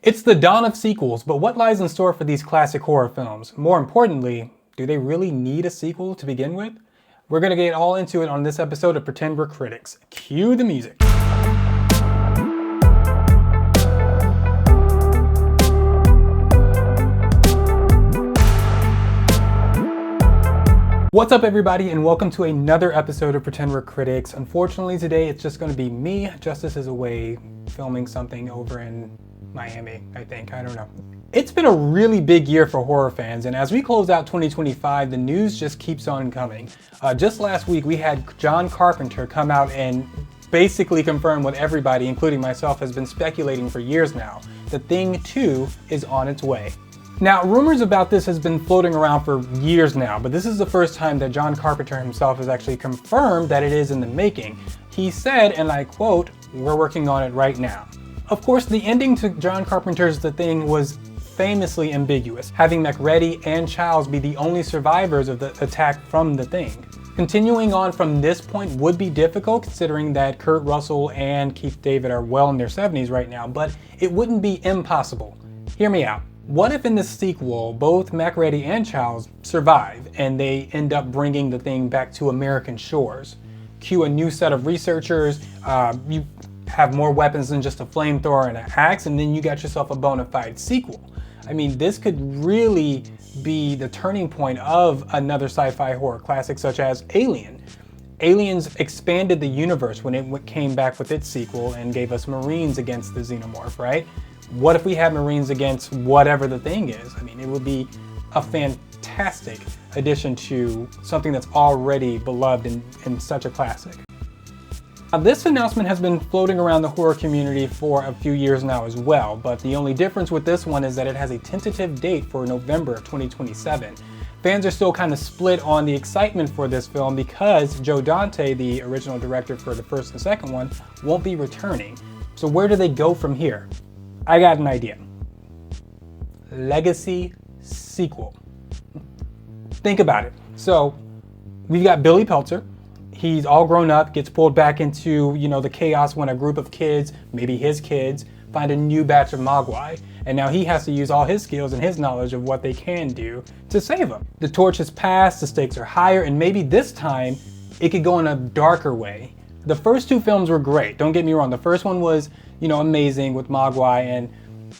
It's the dawn of sequels, but what lies in store for these classic horror films? More importantly, do they really need a sequel to begin with? We're gonna get all into it on this episode of Pretend We're Critics. Cue the music. What's up everybody and welcome to another episode of Pretend We're Critics. Unfortunately today it's just gonna be me. Justice is away filming something over in Miami, I don't know. It's been a really big year for horror fans, and as we close out 2025, the news just keeps on coming. Just last week we had John Carpenter come out and basically confirm what everybody, including myself, has been speculating for years now. The Thing 2 is on its way. Now, rumors about this has been floating around for years now, but this is the first time that John Carpenter himself has actually confirmed that it is in the making. He said, and I quote, "We're working on it right now." Of course, the ending to John Carpenter's The Thing was famously ambiguous, having McReady and Childs be the only survivors of the attack from The Thing. Continuing on from this point would be difficult considering that Kurt Russell and Keith David are well in their 70s right now, but it wouldn't be impossible. Hear me out. What if in the sequel, both McReady and Childs survive and they end up bringing The Thing back to American shores? Cue a new set of researchers, you have more weapons than just a flamethrower and an axe, and then you got yourself a bona fide sequel. I mean, this could really be the turning point of another sci-fi horror classic such as Alien. Aliens expanded the universe when it came back with its sequel and gave us Marines against the Xenomorph, right? What if we had Marines against whatever The Thing is? I mean, it would be a fantastic addition to something that's already beloved and such a classic. Now, this announcement has been floating around the horror community for a few years now as well, but the only difference with this one is that it has a tentative date for November of 2027. Fans are still kind of split on the excitement for this film because Joe Dante, the original director for the first and second one, won't be returning. So where do they go from here? I got an idea. Legacy sequel. Think about it. So we've got Billy Peltzer. He's all grown up, gets pulled back into, the chaos when a group of kids, maybe his kids, find a new batch of Mogwai. And now he has to use all his skills and his knowledge of what they can do to save them. The torch is passed, the stakes are higher, and maybe this time it could go in a darker way. The first two films were great, don't get me wrong. The first one was, amazing with Mogwai, and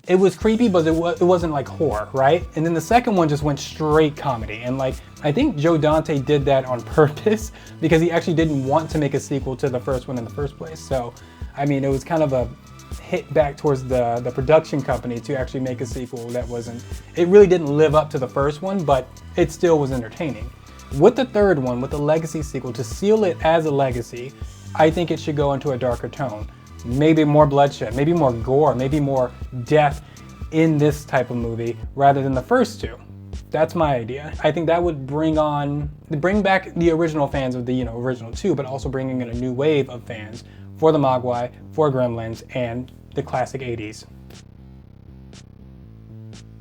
it was creepy, but it wasn't like horror, right? And then the second one just went straight comedy. And I think Joe Dante did that on purpose because he actually didn't want to make a sequel to the first one in the first place. So, I mean, it was kind of a hit back towards the production company to actually make a sequel that it really didn't live up to the first one, but it still was entertaining. With the third one, with the legacy sequel, to seal it as a legacy, I think it should go into a darker tone. Maybe more bloodshed, maybe more gore, maybe more death in this type of movie rather than the first two. That's my idea. I think that would bring back the original fans of the original two, but also bringing in a new wave of fans for the Mogwai, for Gremlins, and the classic 80s.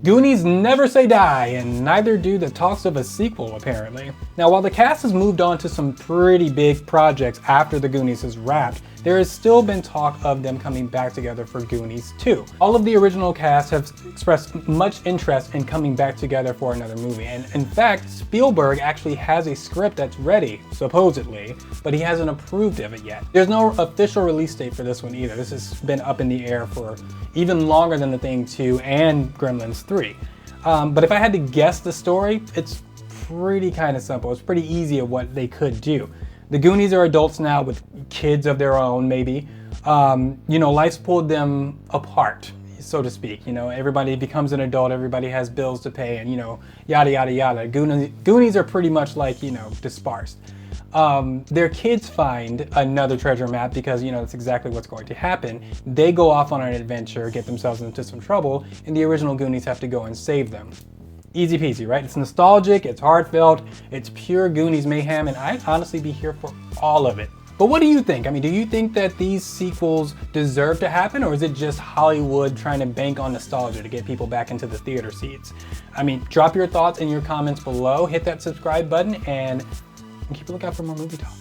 Goonies never say die, and neither do the talks of a sequel, apparently. Now, while the cast has moved on to some pretty big projects after the Goonies is wrapped, there has still been talk of them coming back together for Goonies 2. All of the original cast have expressed much interest in coming back together for another movie, and in fact, Spielberg actually has a script that's ready, supposedly, but he hasn't approved of it yet. There's no official release date for this one either. This has been up in the air for even longer than The Thing 2 and Gremlins 3. But if I had to guess the story, it's pretty kind of simple. It's pretty easy of what they could do. The Goonies are adults now with kids of their own, maybe. Life's pulled them apart, so to speak. Everybody becomes an adult, everybody has bills to pay, and yada, yada, yada. Goonies are pretty much like, dispersed. Their kids find another treasure map because, that's exactly what's going to happen. They go off on an adventure, get themselves into some trouble, and the original Goonies have to go and save them. Easy peasy, right? It's nostalgic, it's heartfelt, it's pure Goonies mayhem, and I'd honestly be here for all of it. But what do you think? I mean, do you think that these sequels deserve to happen, or is it just Hollywood trying to bank on nostalgia to get people back into the theater seats? I mean, drop your thoughts in your comments below, hit that subscribe button, and keep a lookout for more movie talk.